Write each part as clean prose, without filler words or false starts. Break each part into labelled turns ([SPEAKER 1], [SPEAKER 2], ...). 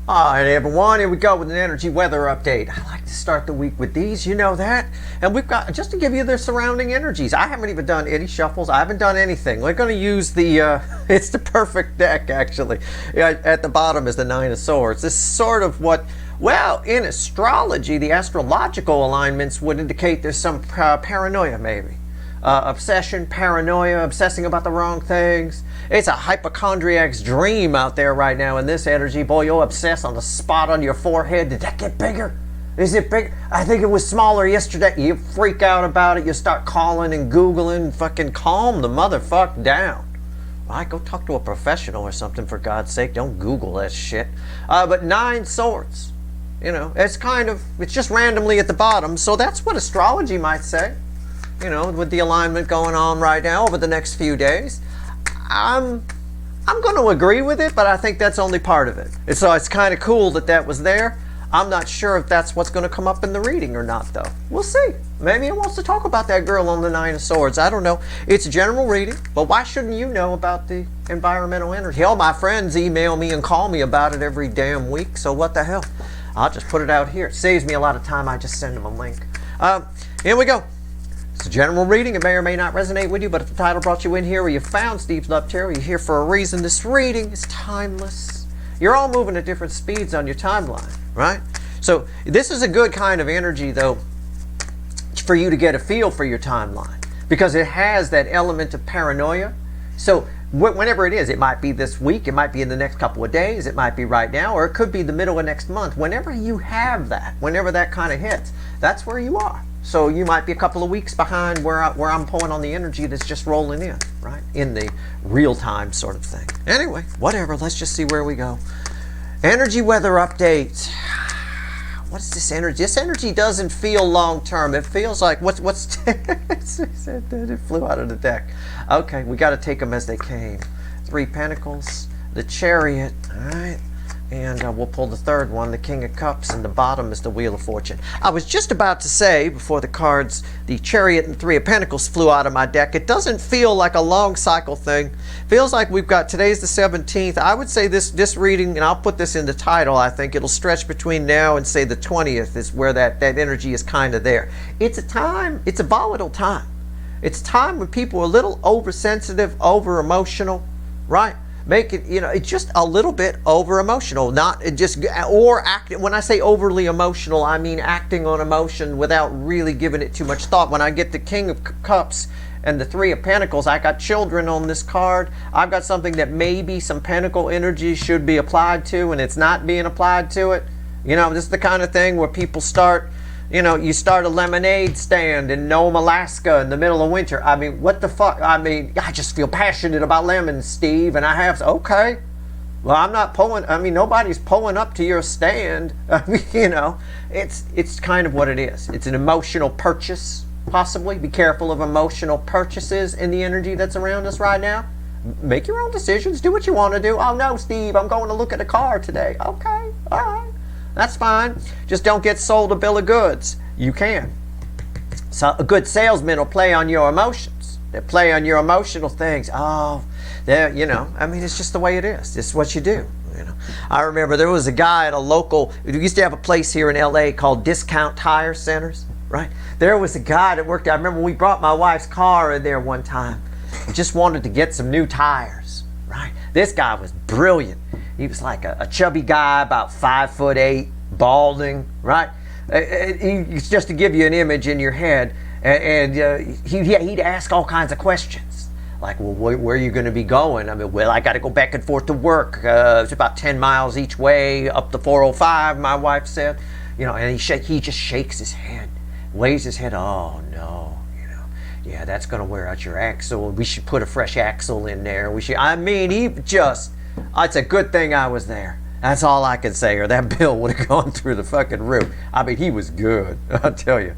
[SPEAKER 1] All right, everyone, here we go with an energy weather update. I like to start the week with these, you know that. And we've got, just to give you the surrounding energies, I haven't even done any shuffles. I haven't done anything. We're going to use the, it's the perfect deck, actually. At the bottom is the Nine of Swords. This is sort of what, well, in astrology, the astrological alignments would indicate there's some paranoia, maybe. Obsession, paranoia, obsessing about the wrong things. It's a hypochondriac's dream out there right now in this energy. Boy, you'll obsess on the spot on your forehead. Did that get bigger? Is it big? I think it was smaller yesterday. You freak out about it. You start calling and Googling. Fucking calm the motherfucker down. All right, go talk to a professional or something, for God's sake. Don't Google that shit. But Nine Swords. You know, it's kind of, it's just randomly at the bottom. So that's what astrology might say. You know, with the alignment going on right now over the next few days. I'm going to agree with it, but I think that's only part of it. And so it's kind of cool that that was there. I'm not sure if that's what's going to come up in the reading or not, though. We'll see. Maybe it wants to talk about that girl on the Nine of Swords. I don't know. It's a general reading, but why shouldn't you know about the environmental energy? Hell, my friends email me and call me about it every damn week, so what the hell? I'll just put it out here. It saves me a lot of time. I just send them a link. Here we go. It's a general reading. It may or may not resonate with you, but if the title brought you in here or you found Steve's Love Tarot, you're here for a reason. This reading is timeless. You're all moving at different speeds on your timeline, right? So this is a good kind of energy, though, for you to get a feel for your timeline, because it has that element of paranoia. So whenever it is, it might be this week, it might be in the next couple of days, it might be right now, or it could be the middle of next month. Whenever you have that, whenever that kind of hits, that's where you are. So you might be a couple of weeks behind where I'm pulling on the energy that's just rolling in, right? In the real-time sort of thing. Anyway, whatever. Let's just see where we go. Energy weather update. What is this energy? This energy doesn't feel long-term. It feels like, what's it flew out of the deck. Okay, we got to take them as they came. Three Pentacles, the Chariot, all right? And we'll pull the third one, the King of Cups, and the bottom is the Wheel of Fortune. I was just about to say, before the cards, the Chariot and Three of Pentacles flew out of my deck, it doesn't feel like a long cycle thing. Feels like we've got, today's the 17th. I would say this reading, and I'll put this in the title, I think it'll stretch between now and say the 20th is where that energy is kind of there. It's a time, it's a volatile time. It's a time when people are a little oversensitive, over-emotional, right? Make it, you know, it's just a little bit over emotional, not just, or acting. When I say overly emotional, I mean acting on emotion without really giving it too much thought. When I get the King of Cups and the Three of Pentacles, I got children on this card. I've got something that maybe some pentacle energy should be applied to, and it's not being applied to it. You know, this is the kind of thing where people start, you know, you start a lemonade stand in Nome, Alaska in the middle of winter. I mean, what the fuck? I mean, I just feel passionate about lemons, Steve, and I have, okay. Well, I'm not pulling, I mean, nobody's pulling up to your stand. I mean, you know, it's kind of what it is. It's an emotional purchase, possibly. Be careful of emotional purchases in the energy that's around us right now. Make your own decisions. Do what you want to do. Oh, no, Steve, I'm going to look at a car today. Okay, all right. That's fine. Just don't get sold a bill of goods. You can. So a good salesman will play on your emotions. They play on your emotional things. Oh, you know, I mean, it's just the way it is. It's what you do. You know, I remember there was a guy at a local, we used to have a place here in LA called Discount Tire Centers, right? There was a guy that worked there. I remember we brought my wife's car in there one time. We just wanted to get some new tires, right? This guy was brilliant. He was like a chubby guy, about 5'8", balding, right? Just to give you an image in your head, and he'd ask all kinds of questions, like, well, where are you going to be going? I mean, well, I got to go back and forth to work. It's about 10 miles each way up the 405. My wife said, you know, and he just shakes his head, waves his head. Oh no, you know, yeah, that's going to wear out your axle. We should put a fresh axle in there. We should. I mean, he just. It's a good thing I was there. That's all I can say, or that bill would have gone through the fucking roof. I mean, he was good, I'll tell you.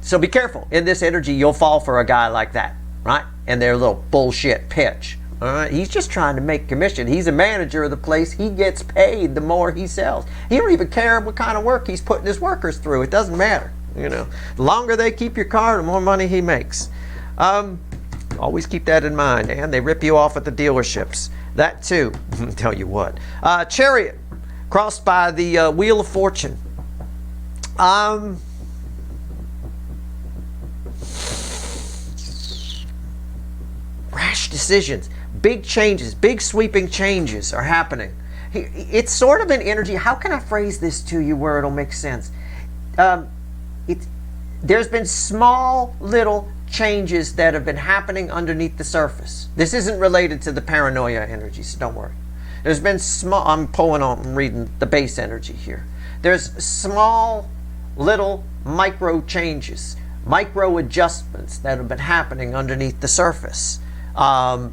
[SPEAKER 1] So be careful. In this energy, you'll fall for a guy like that, right? And their little bullshit pitch. All right? He's just trying to make commission. He's a manager of the place. He gets paid the more he sells. He don't even care what kind of work he's putting his workers through. It doesn't matter. You know, the longer they keep your car, the more money he makes. Always keep that in mind. And they rip you off at the dealerships. That too. I'll tell you what. Chariot. crossed by the Wheel of Fortune. Rash decisions, big changes, big sweeping changes are happening. It's sort of an energy. How can I phrase this to you where it'll make sense? There's been small little changes that have been happening underneath the surface. This isn't related to the paranoia energy, so don't worry. There's been small, I'm reading the base energy here. There's small little micro changes, micro adjustments that have been happening underneath the surface. We're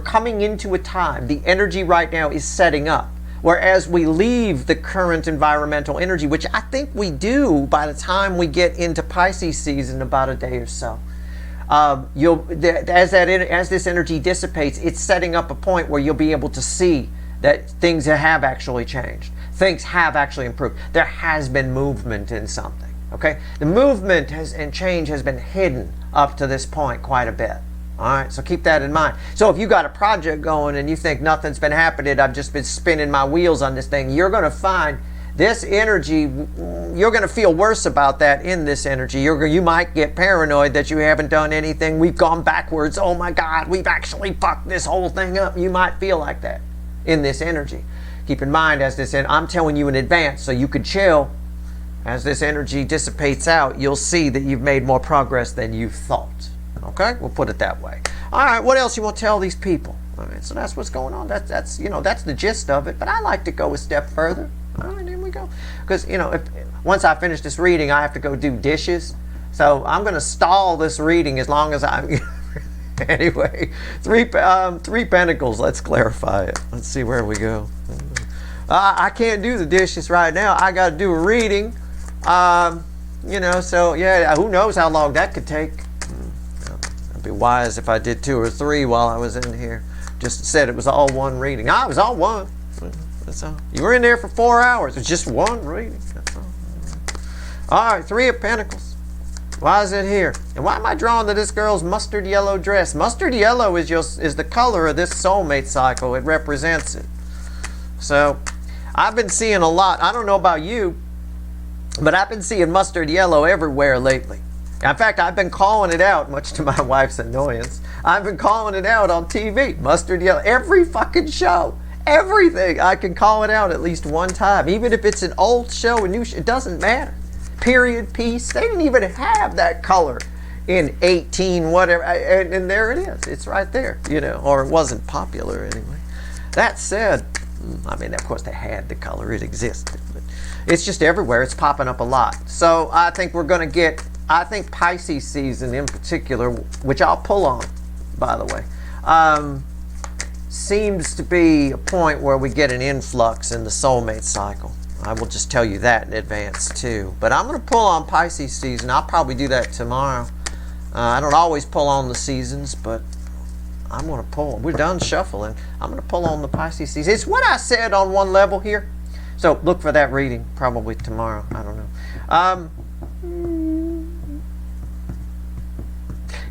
[SPEAKER 1] coming into a time, the energy right now is setting up. Whereas we leave the current environmental energy, which I think we do by the time we get into Pisces season, about a day or so. As this energy dissipates, it's setting up a point where you'll be able to see that things have actually changed. Things have actually improved. There has been movement in something. Okay, the movement and change has been hidden up to this point quite a bit. All right, so keep that in mind. So if you got a project going and you think nothing's been happening, I've just been spinning my wheels on this thing, you're going to find this energy, you're going to feel worse about that in this energy. You might get paranoid that you haven't done anything. We've gone backwards. Oh my God, we've actually fucked this whole thing up. You might feel like that in this energy. Keep in mind, I'm telling you in advance so you could chill. As this energy dissipates out, you'll see that you've made more progress than you thought. Okay, we'll put it that way. All right, what else you want to tell these people? All right, so that's what's going on. That's the gist of it. But I like to go a step further. All right, here we go. Because once I finish this reading, I have to go do dishes. So I'm going to stall this reading as long as I. Anyway, three pentacles. Let's clarify it. Let's see where we go. I can't do the dishes right now. I got to do a reading. So yeah, who knows how long that could take. It'd be wise if I did 2 or 3 while I was in here. Just said it was all one reading. It was all one. That's all. You were in there for 4 hours. It's just one reading. That's all. All right, 3 of Pentacles. Why is it here? And why am I drawn to this girl's mustard yellow dress? Mustard yellow is the color of this soulmate cycle. It represents it. So I've been seeing a lot. I don't know about you, but I've been seeing mustard yellow everywhere lately. In fact, I've been calling it out, much to my wife's annoyance. I've been calling it out on TV. Mustard yellow. Every fucking show. Everything. I can call it out at least one time. Even if it's an old show, a new show, it doesn't matter. Period, piece. They didn't even have that color in 18 whatever. And there it is. It's right there, or it wasn't popular anyway. That said, I mean, of course they had the color. It existed. But it's just everywhere. It's popping up a lot. So I think we're going to get... I think Pisces season in particular, which I'll pull on, by the way, seems to be a point where we get an influx in the soulmate cycle. I will just tell you that in advance too. But I'm going to pull on Pisces season. I'll probably do that tomorrow. I don't always pull on the seasons, but I'm going to pull. We're done shuffling. I'm going to pull on the Pisces season. It's what I said on one level here. So look for that reading probably tomorrow. I don't know.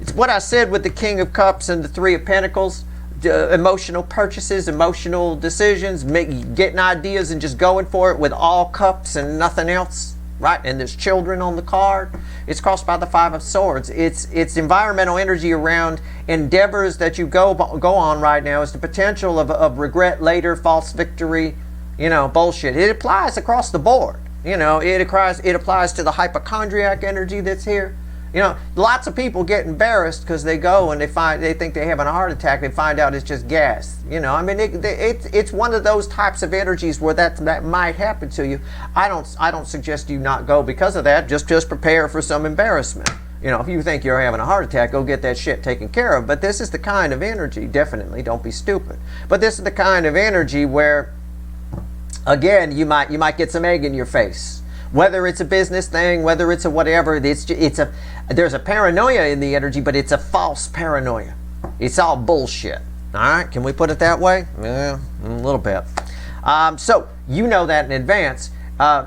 [SPEAKER 1] It's what I said with the King of Cups and the 3 of Pentacles. Emotional purchases, emotional decisions, getting ideas and just going for it with all cups and nothing else, right? And there's children on the card. It's crossed by the 5 of Swords. It's environmental energy around endeavors that you go on right now. It's the potential of regret later, false victory, bullshit. It applies across the board. It applies to the hypochondriac energy that's here. Lots of people get embarrassed because they go and they think they're having a heart attack. They find out it's just gas. It's one of those types of energies where that might happen to you. I don't suggest you not go because of that. Just prepare for some embarrassment. If you think you're having a heart attack, go get that shit taken care of. But this is the kind of energy. Definitely, don't be stupid. But this is the kind of energy where, again, you might get some egg in your face. Whether it's a business thing, whether it's a whatever, there's a paranoia in the energy, but it's a false paranoia. It's all bullshit. All right, can we put it that way? Yeah, a little bit. So you know that in advance.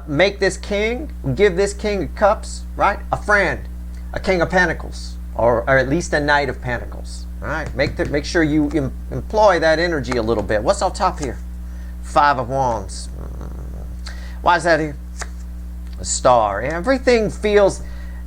[SPEAKER 1] Make this king, give this King of Cups, right? A friend, a King of Pentacles, or at least a Knight of Pentacles. All right, make sure you employ that energy a little bit. What's on top here? Five of Wands. Why is that here? A star. Everything feels,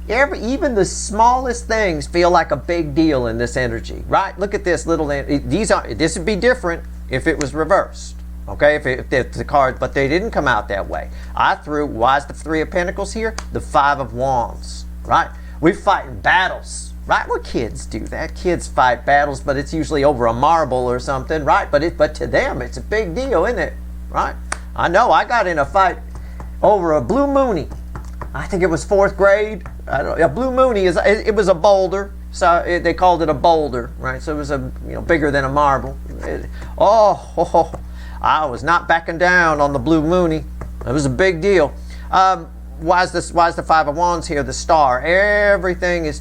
[SPEAKER 1] even the smallest things feel like a big deal in this energy, right? Look at this little, this would be different if it was reversed, okay? If the card, but they didn't come out that way. Why is the Three of Pentacles here? The Five of Wands, right? We're fighting battles, right? Well, kids do that. Kids fight battles, but it's usually over a marble or something, right? But to them, it's a big deal, isn't it? Right? I know. I got in a fight over a blue moonie. I think it was 4th grade. A blue moonie it was a boulder, so they called it a boulder, right? So it was bigger than a marble. I was not backing down on the blue moonie. It was a big deal. Why is the Five of Wands here? The star. Everything is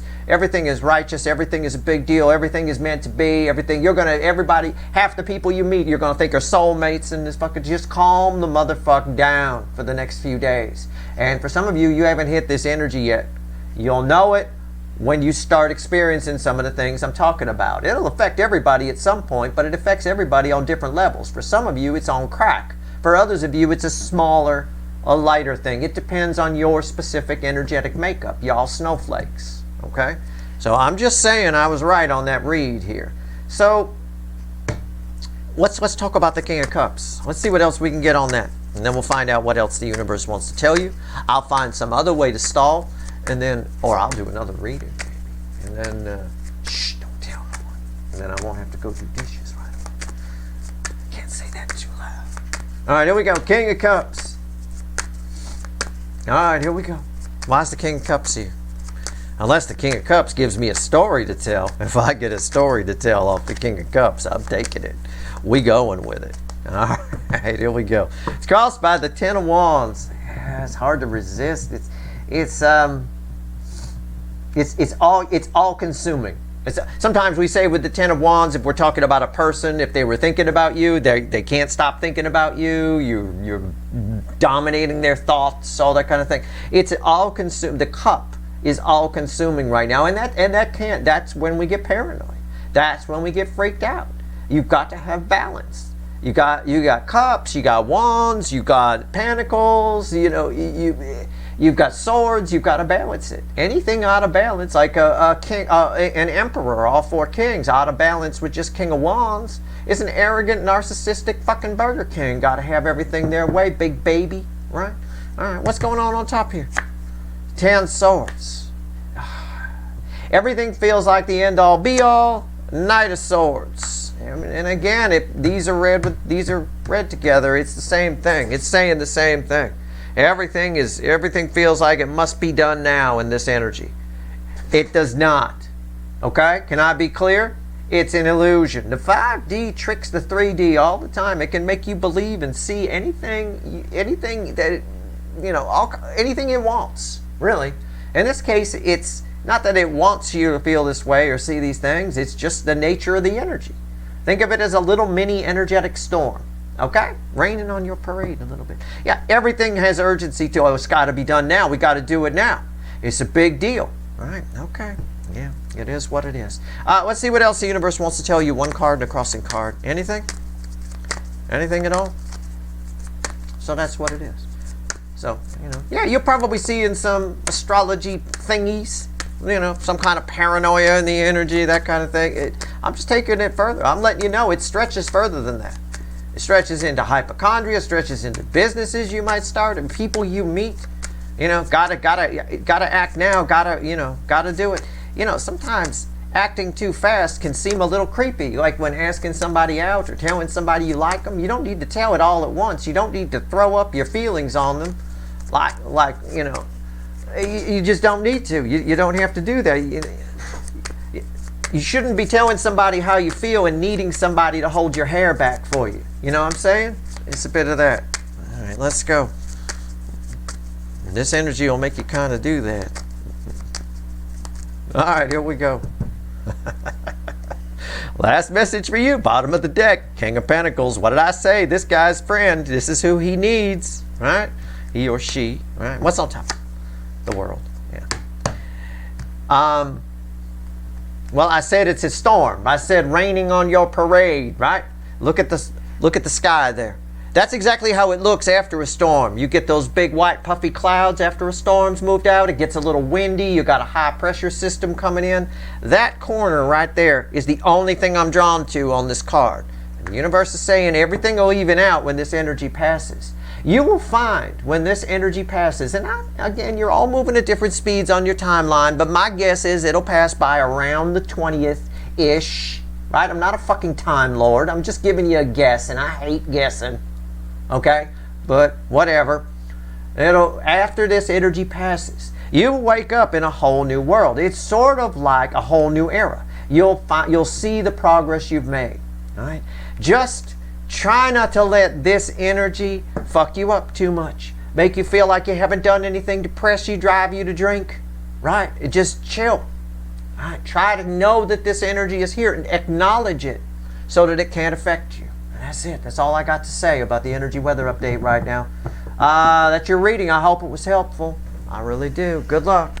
[SPEAKER 1] righteous. Everything is a big deal. Everything is meant to be. Everybody, half the people you meet, you're gonna think are soulmates in this fucking. Just calm the motherfucker down for the next few days. And for some of you, you haven't hit this energy yet. You'll know it when you start experiencing some of the things I'm talking about. It'll affect everybody at some point, but it affects everybody on different levels. For some of you, it's on crack. For others of you, it's a lighter thing. It depends on your specific energetic makeup. Y'all snowflakes, okay? So I'm just saying I was right on that read here. So let's talk about the King of Cups. Let's see what else we can get on that. And then we'll find out what else the universe wants to tell you. I'll find some other way to stall, and then, or I'll do another reading, maybe. And then, shh, don't tell no one. And then I won't have to go do dishes right away. Can't say that too loud. All right, here we go. King of Cups. All right, here we go. Why is the King of Cups here? Unless the King of Cups gives me a story to tell. If I get a story to tell off the King of Cups, I'm taking it. We going with it. All right, here we go. It's crossed by the Ten of Wands. Yeah, it's hard to resist. It's all consuming. Sometimes we say with the Ten of Wands, if we're talking about a person, if they were thinking about you, they can't stop thinking about you. You're dominating their thoughts, all that kind of thing. It's all consumed. The cup is all consuming right now, and that's when we get paranoid. That's when we get freaked out. You've got to have balance. You got cups, you got wands, you got pentacles, you've got swords. You've got to balance it. Anything out of balance, like a king, an emperor, all 4 kings, out of balance with just King of Wands, is an arrogant, narcissistic fucking Burger King. Got to have everything their way, big baby, right? All right, what's going on top here? 10 swords. Everything feels like the end all be all. Knight of Swords. And again, these are read together. It's the same thing. It's saying the same thing. Everything feels like it must be done now in this energy. It does not. Okay? Can I be clear? It's an illusion. The 5D tricks the 3D all the time. It can make you believe and see anything that anything it wants. Really. In this case, it's not that it wants you to feel this way or see these things. It's just the nature of the energy. Think of it as a little mini energetic storm. Okay? Raining on your parade a little bit. Yeah, everything has urgency to, it's got to be done now. We got to do it now. It's a big deal. All right? Okay. Yeah, it is what it is. Let's see what else the universe wants to tell you. One card and a crossing card. Anything? Anything at all? So that's what it is. So, yeah, you'll probably see in some astrology thingies, some kind of paranoia in the energy, that kind of thing. I'm just taking it further. I'm letting you know it stretches further than that. It stretches into hypochondria, stretches into businesses you might start and people you meet. Gotta act now, gotta do it. Sometimes acting too fast can seem a little creepy, like when asking somebody out or telling somebody you like them. You don't need to tell it all at once. You don't need to throw up your feelings on them, you just don't need to. You don't have to do that. You shouldn't be telling somebody how you feel and needing somebody to hold your hair back for you. You know what I'm saying? It's a bit of that. All right, let's go. This energy will make you kind of do that. All right, here we go. Last message for you, bottom of the deck, King of Pentacles. What did I say? This guy's friend. This is who he needs, right? He or she, right? What's on top? The world. Yeah. Well, I said it's a storm. I said raining on your parade, right? Look at the sky there. That's exactly how it looks after a storm. You get those big white puffy clouds after a storm's moved out. It gets a little windy. You got a high pressure system coming in. That corner right there is the only thing I'm drawn to on this card. And the universe is saying everything will even out when this energy passes. You will find when this energy passes, and again, you're all moving at different speeds on your timeline, but my guess is it'll pass by around the 20th-ish, right? I'm not a fucking time lord. I'm just giving you a guess, and I hate guessing. Okay, but whatever. After this energy passes, you wake up in a whole new world. It's sort of like a whole new era. You'll see the progress you've made. All right, just try not to let this energy fuck you up too much. Make you feel like you haven't done anything to press you, drive you to drink. Right? Just chill. All right, try to know that this energy is here and acknowledge it so that it can't affect you. That's it. That's all I got to say about the energy weather update right now. That's your reading. I hope it was helpful. I really do. Good luck.